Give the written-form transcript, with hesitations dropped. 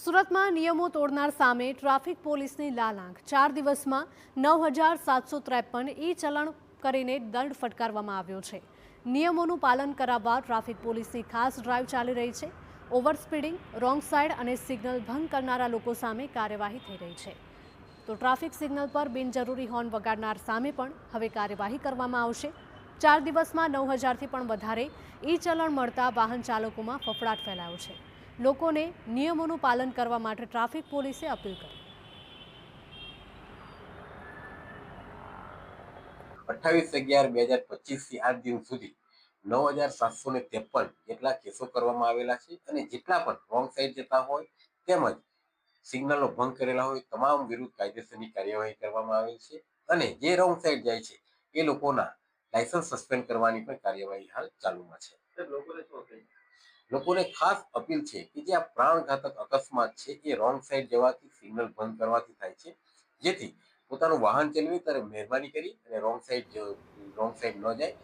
સુરતમાં નિયમો તોડનાર સામે ટ્રાફિક પોલીસની લાલાંક 4 દિવસમાં 9,753 ઈ ચલણ કરીને દંડ ફટકારવામાં આવ્યો છે। નિયમોનું પાલન કરાવવા ટ્રાફિક પોલીસની ખાસ ડ્રાઈવ ચાલી રહી છે। ઓવર સ્પીડિંગ, રોંગ સાઈડ અને સિગ્નલ ભંગ કરનારા લોકો સામે કાર્યવાહી થઈ રહી છે। તો ટ્રાફિક સિગ્નલ પર બિનજરૂરી હોર્ન વગાડનાર સામે પણ હવે કાર્યવાહી કરવામાં આવશે। 4 દિવસમાં 9,000થી પણ વધારે ઈ ચલણ મળતા વાહન ચાલકોમાં ફફડાટ ફેલાયો છે। લોકોને નિયમોનું પાલન કરવા માટે ટ્રાફિક પોલીસે અપીલ કરી। 28/11/2025 થી આજ દિન સુધી 9,753 જેટલા કેસો કરવામાં આવેલા છે અને જેટલા પણ રોંગ સાઈડ જતા હોય તેમજ સિગ્નલનો ભંગ કરેલા હોય તમામ વિરુદ્ધ કાયદેસરની કાર્યવાહી કરવામાં આવેલ છે અને જે રોંગ સાઈડ જાય છે એ લોકોના લાયસન્સ સસ્પેન્ડ કરવાની પણ કાર્યવાહી હાલ ચાલુમાં છે। લોકોને ખાસ અપીલ છે કે જે આ પ્રાણઘાતક અકસ્માત છે એ રોંગ સાઈડ જવાથી સિગ્નલ ભંગ કરવાથી થાય છે, જેથી પોતાનું વાહન ચલાવે ત્યારે મહેરબાની કરી અને રોંગ સાઈડ ન જાય